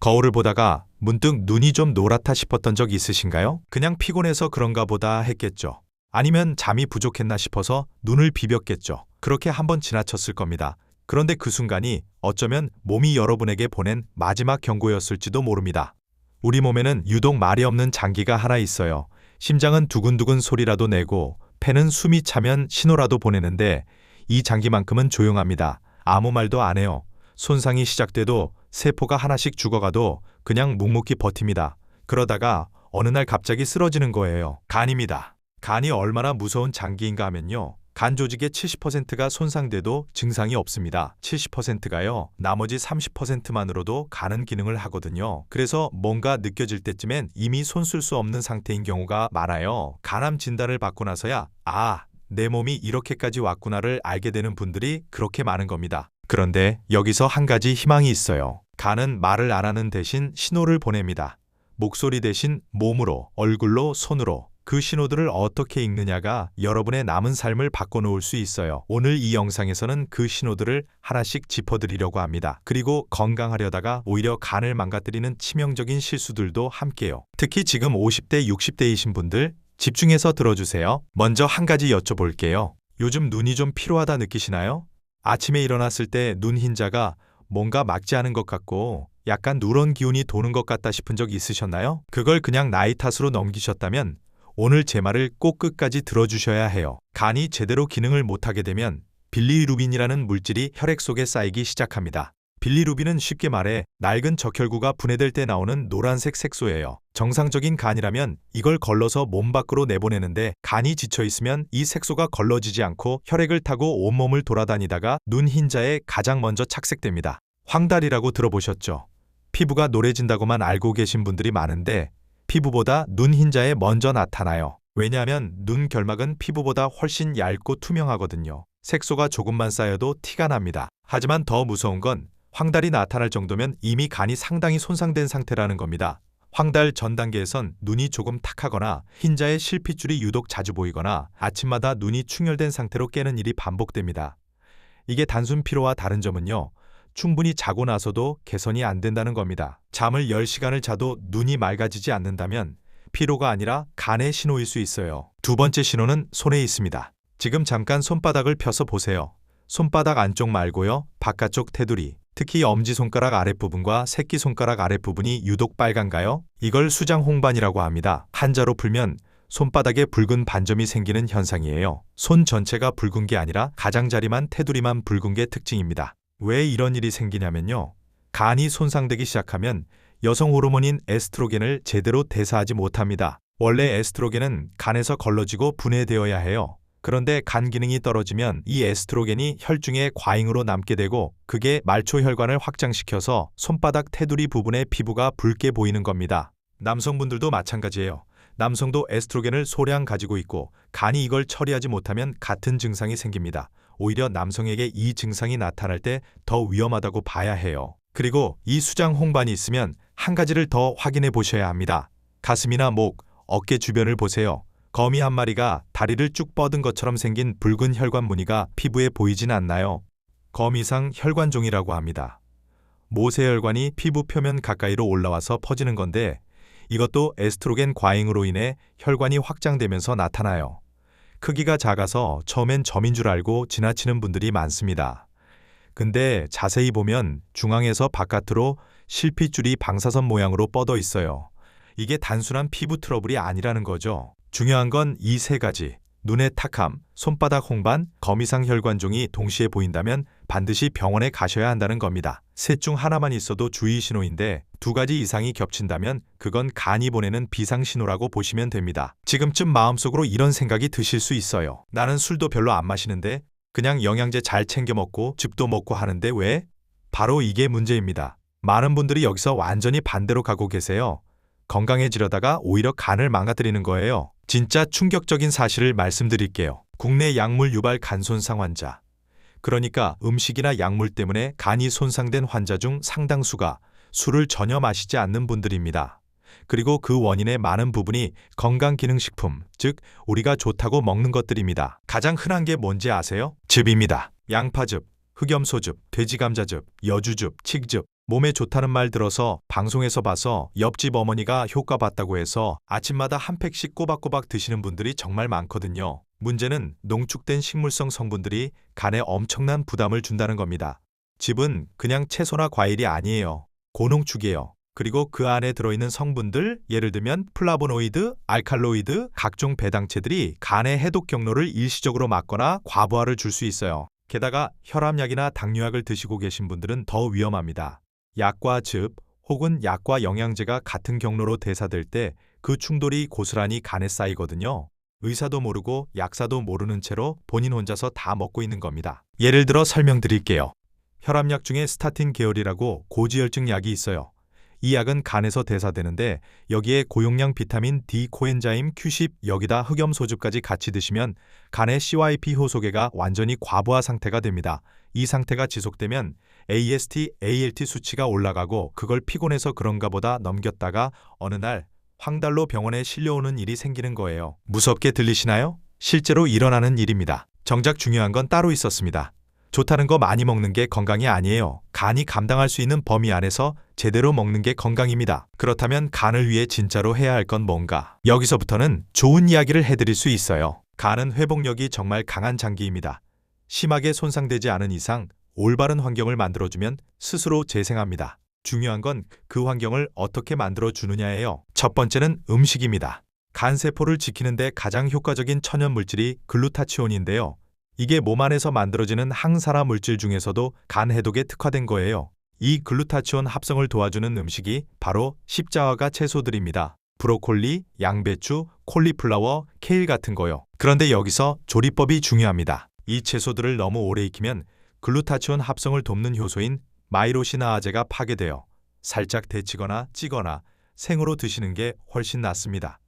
거울을 보다가 문득 눈이 좀 노랗다 싶었던 적 있으신가요? 그냥 피곤해서 그런가 보다 했겠죠. 아니면 잠이 부족했나 싶어서 눈을 비볐겠죠. 그렇게 한번 지나쳤을 겁니다. 그런데 그 순간이 어쩌면 몸이 여러분에게 보낸 마지막 경고였을지도 모릅니다. 우리 몸에는 유독 말이 없는 장기가 하나 있어요. 심장은 두근두근 소리라도 내고 폐는 숨이 차면 신호라도 보내는데 이 장기만큼은 조용합니다. 아무 말도 안 해요. 손상이 시작돼도 세포가 하나씩 죽어가도 그냥 묵묵히 버팁니다. 그러다가 어느 날 갑자기 쓰러지는 거예요. 간입니다. 간이 얼마나 무서운 장기인가 하면요. 간 조직의 70%가 손상돼도 증상이 없습니다. 70%가요. 나머지 30%만으로도 간은 기능을 하거든요. 그래서 뭔가 느껴질 때쯤엔 이미 손 쓸 수 없는 상태인 경우가 많아요. 간암 진단을 받고 나서야 내 몸이 이렇게까지 왔구나를 알게 되는 분들이 그렇게 많은 겁니다. 그런데 여기서 한 가지 희망이 있어요. 간은 말을 안 하는 대신 신호를 보냅니다. 목소리 대신 몸으로, 얼굴로, 손으로. 그 신호들을 어떻게 읽느냐가 여러분의 남은 삶을 바꿔놓을 수 있어요. 오늘 이 영상에서는 그 신호들을 하나씩 짚어드리려고 합니다. 그리고 건강하려다가 오히려 간을 망가뜨리는 치명적인 실수들도 함께요. 특히 지금 50대, 60대이신 분들 집중해서 들어주세요. 먼저 한 가지 여쭤볼게요. 요즘 눈이 좀 피로하다 느끼시나요? 아침에 일어났을 때 눈 흰자가 뭔가 막지 않은 것 같고 약간 누런 기운이 도는 것 같다 싶은 적 있으셨나요? 그걸 그냥 나이 탓으로 넘기셨다면 오늘 제 말을 꼭 끝까지 들어주셔야 해요. 간이 제대로 기능을 못하게 되면 빌리루빈이라는 물질이 혈액 속에 쌓이기 시작합니다. 빌리루빈은 쉽게 말해 낡은 적혈구가 분해될 때 나오는 노란색 색소예요. 정상적인 간이라면 이걸 걸러서 몸 밖으로 내보내는데 간이 지쳐있으면 이 색소가 걸러지지 않고 혈액을 타고 온몸을 돌아다니다가 눈 흰자에 가장 먼저 착색됩니다. 황달이라고 들어보셨죠? 피부가 노래진다고만 알고 계신 분들이 많은데 피부보다 눈 흰자에 먼저 나타나요. 왜냐하면 눈 결막은 피부보다 훨씬 얇고 투명하거든요. 색소가 조금만 쌓여도 티가 납니다. 하지만 더 무서운 건 황달이 나타날 정도면 이미 간이 상당히 손상된 상태라는 겁니다. 황달 전 단계에선 눈이 조금 탁하거나 흰자에 실핏줄이 유독 자주 보이거나 아침마다 눈이 충혈된 상태로 깨는 일이 반복됩니다. 이게 단순 피로와 다른 점은요. 충분히 자고 나서도 개선이 안 된다는 겁니다. 잠을 10시간을 자도 눈이 맑아지지 않는다면 피로가 아니라 간의 신호일 수 있어요. 두 번째 신호는 손에 있습니다. 지금 잠깐 손바닥을 펴서 보세요. 손바닥 안쪽 말고요. 바깥쪽 테두리, 특히 엄지손가락 아랫부분과 새끼손가락 아랫부분이 유독 빨간가요? 이걸 수장홍반이라고 합니다. 한자로 풀면 손바닥에 붉은 반점이 생기는 현상이에요. 손 전체가 붉은 게 아니라 가장자리만 테두리만 붉은 게 특징입니다. 왜 이런 일이 생기냐면요. 간이 손상되기 시작하면 여성 호르몬인 에스트로겐을 제대로 대사하지 못합니다. 원래 에스트로겐은 간에서 걸러지고 분해되어야 해요. 그런데 간 기능이 떨어지면 이 에스트로겐이 혈중에 과잉으로 남게 되고 그게 말초혈관을 확장시켜서 손바닥 테두리 부분의 피부가 붉게 보이는 겁니다. 남성분들도 마찬가지예요. 남성도 에스트로겐을 소량 가지고 있고 간이 이걸 처리하지 못하면 같은 증상이 생깁니다. 오히려 남성에게 이 증상이 나타날 때 더 위험하다고 봐야 해요. 그리고 이 수장 홍반이 있으면 한 가지를 더 확인해 보셔야 합니다. 가슴이나 목, 어깨 주변을 보세요. 거미 한 마리가 다리를 쭉 뻗은 것처럼 생긴 붉은 혈관 무늬가 피부에 보이진 않나요? 거미상 혈관종이라고 합니다. 모세혈관이 피부 표면 가까이로 올라와서 퍼지는 건데 이것도 에스트로겐 과잉으로 인해 혈관이 확장되면서 나타나요. 크기가 작아서 처음엔 점인 줄 알고 지나치는 분들이 많습니다. 근데 자세히 보면 중앙에서 바깥으로 실핏줄이 방사선 모양으로 뻗어 있어요. 이게 단순한 피부 트러블이 아니라는 거죠. 중요한 건 이 세 가지. 눈의 탁함, 손바닥 홍반, 거미상 혈관종이 동시에 보인다면 반드시 병원에 가셔야 한다는 겁니다. 셋 중 하나만 있어도 주의 신호인데 두 가지 이상이 겹친다면 그건 간이 보내는 비상신호라고 보시면 됩니다. 지금쯤 마음속으로 이런 생각이 드실 수 있어요. 나는 술도 별로 안 마시는데 그냥 영양제 잘 챙겨 먹고 즙도 먹고 하는데 왜? 바로 이게 문제입니다. 많은 분들이 여기서 완전히 반대로 가고 계세요. 건강해지려다가 오히려 간을 망가뜨리는 거예요. 진짜 충격적인 사실을 말씀드릴게요. 국내 약물 유발 간 손상 환자, 그러니까 음식이나 약물 때문에 간이 손상된 환자 중 상당수가 술을 전혀 마시지 않는 분들입니다. 그리고 그 원인의 많은 부분이 건강기능식품, 즉 우리가 좋다고 먹는 것들입니다. 가장 흔한 게 뭔지 아세요? 즙입니다. 양파즙, 흑염소즙, 돼지감자즙, 여주즙, 칡즙, 몸에 좋다는 말 들어서 방송에서 봐서 옆집 어머니가 효과 봤다고 해서 아침마다 한 팩씩 꼬박꼬박 드시는 분들이 정말 많거든요. 문제는 농축된 식물성 성분들이 간에 엄청난 부담을 준다는 겁니다. 즙은 그냥 채소나 과일이 아니에요. 고농축이에요. 그리고 그 안에 들어있는 성분들, 예를 들면 플라보노이드, 알칼로이드, 각종 배당체들이 간의 해독 경로를 일시적으로 막거나 과부하를 줄 수 있어요. 게다가 혈압약이나 당뇨약을 드시고 계신 분들은 더 위험합니다. 약과 즙 혹은 약과 영양제가 같은 경로로 대사될 때 그 충돌이 고스란히 간에 쌓이거든요. 의사도 모르고 약사도 모르는 채로 본인 혼자서 다 먹고 있는 겁니다. 예를 들어 설명드릴게요. 혈압약 중에 스타틴 계열이라고 고지혈증 약이 있어요. 이 약은 간에서 대사되는데 여기에 고용량 비타민 D 코엔자임 Q10 여기다 흑염소즙까지 같이 드시면 간의 CYP 효소계가 완전히 과부하 상태가 됩니다. 이 상태가 지속되면 AST, ALT 수치가 올라가고 그걸 피곤해서 그런가 보다 넘겼다가 어느 날 황달로 병원에 실려오는 일이 생기는 거예요. 무섭게 들리시나요? 실제로 일어나는 일입니다. 정작 중요한 건 따로 있었습니다. 좋다는 거 많이 먹는 게 건강이 아니에요. 간이 감당할 수 있는 범위 안에서 제대로 먹는 게 건강입니다. 그렇다면 간을 위해 진짜로 해야 할 건 뭔가? 여기서부터는 좋은 이야기를 해드릴 수 있어요. 간은 회복력이 정말 강한 장기입니다. 심하게 손상되지 않은 이상 올바른 환경을 만들어주면 스스로 재생합니다. 중요한 건 그 환경을 어떻게 만들어주느냐예요. 첫 번째는 음식입니다. 간세포를 지키는데 가장 효과적인 천연물질이 글루타치온인데요. 이게 몸 안에서 만들어지는 항산화 물질 중에서도 간 해독에 특화된 거예요. 이 글루타치온 합성을 도와주는 음식이 바로 십자화가 채소들입니다. 브로콜리, 양배추, 콜리플라워, 케일 같은 거요. 그런데 여기서 조리법이 중요합니다. 이 채소들을 너무 오래 익히면 글루타치온 합성을 돕는 효소인 마이로시나아제가 파괴되어 살짝 데치거나 찌거나 생으로 드시는 게 훨씬 낫습니다.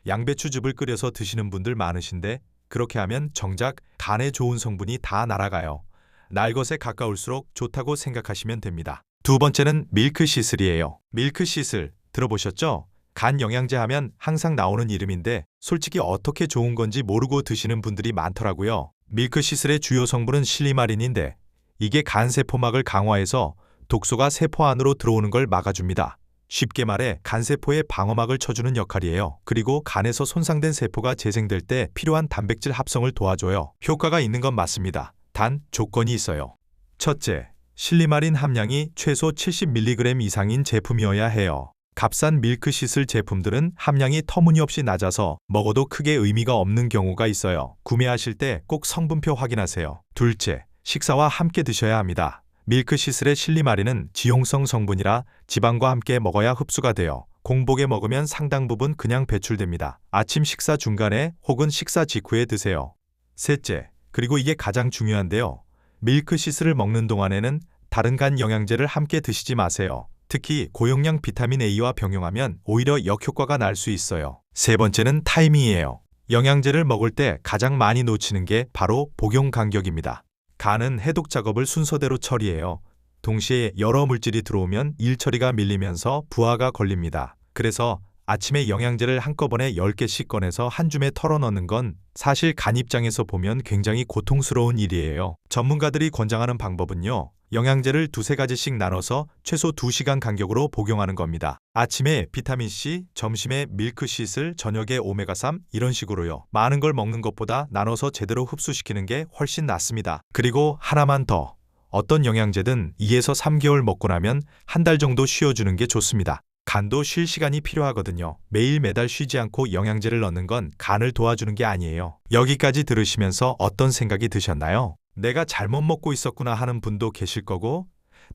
양배추즙을 끓여서 드시는 분들 많으신데 그렇게 하면 정작 간에 좋은 성분이 다 날아가요. 날 것에 가까울수록 좋다고 생각하시면 됩니다. 두 번째는 밀크시슬이에요. 밀크시슬 들어보셨죠? 간 영양제 하면 항상 나오는 이름인데 솔직히 어떻게 좋은 건지 모르고 드시는 분들이 많더라고요. 밀크시슬의 주요 성분은 실리마린인데 이게 간 세포막을 강화해서 독소가 세포 안으로 들어오는 걸 막아줍니다. 쉽게 말해 간세포의 방어막을 쳐주는 역할이에요. 그리고 간에서 손상된 세포가 재생될 때 필요한 단백질 합성을 도와줘요. 효과가 있는 건 맞습니다. 단 조건이 있어요. 첫째, 실리마린 함량이 최소 70mg 이상인 제품이어야 해요. 값싼 밀크시슬 제품들은 함량이 터무니없이 낮아서 먹어도 크게 의미가 없는 경우가 있어요. 구매하실 때 꼭 성분표 확인하세요. 둘째, 식사와 함께 드셔야 합니다. 밀크시슬의 실리마린은 지용성 성분이라 지방과 함께 먹어야 흡수가 돼요. 공복에 먹으면 상당 부분 그냥 배출됩니다. 아침 식사 중간에 혹은 식사 직후에 드세요. 셋째, 그리고 이게 가장 중요한데요. 밀크시슬을 먹는 동안에는 다른 간 영양제를 함께 드시지 마세요. 특히 고용량 비타민 A와 병용하면 오히려 역효과가 날 수 있어요. 세 번째는 타이밍이에요. 영양제를 먹을 때 가장 많이 놓치는 게 바로 복용 간격입니다. 간은 해독 작업을 순서대로 처리해요. 동시에 여러 물질이 들어오면 일 처리가 밀리면서 부하가 걸립니다. 그래서 아침에 영양제를 한꺼번에 10개씩 꺼내서 한 줌에 털어넣는 건 사실 간 입장에서 보면 굉장히 고통스러운 일이에요. 전문가들이 권장하는 방법은요. 영양제를 두세 가지씩 나눠서 최소 2시간 간격으로 복용하는 겁니다. 아침에 비타민C, 점심에 밀크시슬, 저녁에 오메가3 이런 식으로요. 많은 걸 먹는 것보다 나눠서 제대로 흡수시키는 게 훨씬 낫습니다. 그리고 하나만 더. 어떤 영양제든 2에서 3개월 먹고 나면 한 달 정도 쉬어주는 게 좋습니다. 간도 쉴 시간이 필요하거든요. 매일 매달 쉬지 않고 영양제를 넣는 건 간을 도와주는 게 아니에요. 여기까지 들으시면서 어떤 생각이 드셨나요? 내가 잘못 먹고 있었구나 하는 분도 계실 거고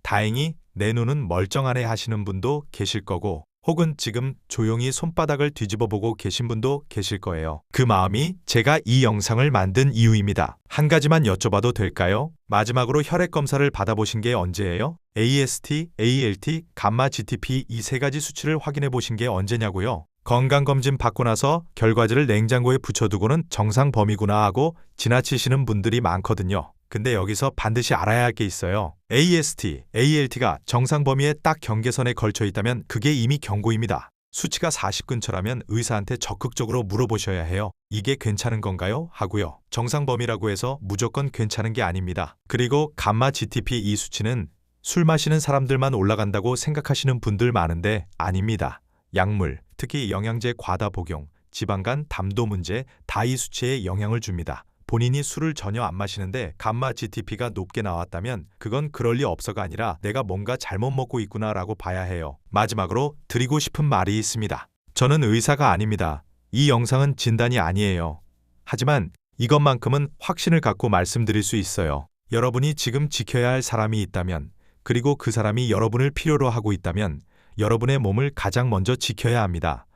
다행히 내 눈은 멀쩡하네 하시는 분도 계실 거고 혹은 지금 조용히 손바닥을 뒤집어 보고 계신 분도 계실 거예요. 그 마음이 제가 이 영상을 만든 이유입니다. 한 가지만 여쭤봐도 될까요? 마지막으로 혈액 검사를 받아보신 게 언제예요? AST, ALT, 감마 GTP 이 세 가지 수치를 확인해 보신 게 언제냐고요? 건강검진 받고 나서 결과지를 냉장고에 붙여두고는 정상 범위구나 하고 지나치시는 분들이 많거든요. 근데 여기서 반드시 알아야 할 게 있어요. AST, ALT가 정상 범위의 딱 경계선에 걸쳐 있다면 그게 이미 경고입니다. 수치가 40 근처라면 의사한테 적극적으로 물어보셔야 해요. 이게 괜찮은 건가요? 하고요. 정상 범위라고 해서 무조건 괜찮은 게 아닙니다. 그리고 감마 GTP 이 수치는 술 마시는 사람들만 올라간다고 생각하시는 분들 많은데 아닙니다. 약물, 특히 영양제 과다 복용, 지방간, 담도 문제 다 이 수치에 영향을 줍니다. 본인이 술을 전혀 안 마시는데 감마 GTP가 높게 나왔다면 그건 그럴 리 없어가 아니라 내가 뭔가 잘못 먹고 있구나라고 봐야 해요. 마지막으로 드리고 싶은 말이 있습니다. 저는 의사가 아닙니다. 이 영상은 진단이 아니에요. 하지만 이것만큼은 확신을 갖고 말씀드릴 수 있어요. 여러분이 지금 지켜야 할 사람이 있다면, 그리고 그 사람이 여러분을 필요로 하고 있다면 여러분의 몸을 가장 먼저 지켜야 합니다.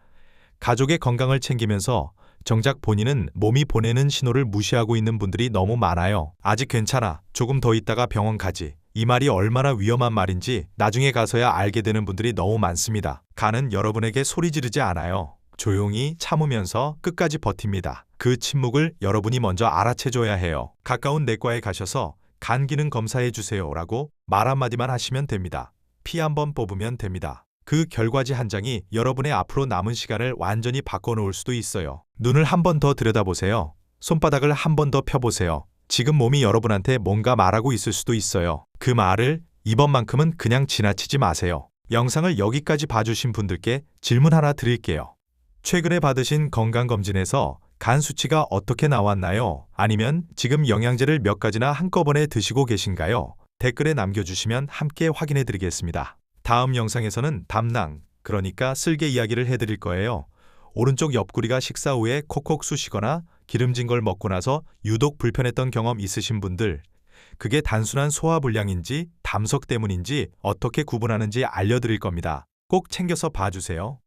가족의 건강을 챙기면서 정작 본인은 몸이 보내는 신호를 무시하고 있는 분들이 너무 많아요. 아직 괜찮아. 조금 더 있다가 병원 가지. 이 말이 얼마나 위험한 말인지 나중에 가서야 알게 되는 분들이 너무 많습니다. 간은 여러분에게 소리 지르지 않아요. 조용히 참으면서 끝까지 버팁니다. 그 침묵을 여러분이 먼저 알아채줘야 해요. 가까운 내과에 가셔서 간 기능 검사해 주세요 라고 말 한마디만 하시면 됩니다. 피 한번 뽑으면 됩니다. 그 결과지 한 장이 여러분의 앞으로 남은 시간을 완전히 바꿔놓을 수도 있어요. 눈을 한 번 더 들여다보세요. 손바닥을 한 번 더 펴보세요. 지금 몸이 여러분한테 뭔가 말하고 있을 수도 있어요. 그 말을 이번만큼은 그냥 지나치지 마세요. 영상을 여기까지 봐주신 분들께 질문 하나 드릴게요. 최근에 받으신 건강검진에서 간 수치가 어떻게 나왔나요? 아니면 지금 영양제를 몇 가지나 한꺼번에 드시고 계신가요? 댓글에 남겨주시면 함께 확인해 드리겠습니다. 다음 영상에서는 담낭, 그러니까 쓸개 이야기를 해드릴 거예요. 오른쪽 옆구리가 식사 후에 콕콕 쑤시거나 기름진 걸 먹고 나서 유독 불편했던 경험 있으신 분들, 그게 단순한 소화불량인지 담석 때문인지 어떻게 구분하는지 알려드릴 겁니다. 꼭 챙겨서 봐주세요.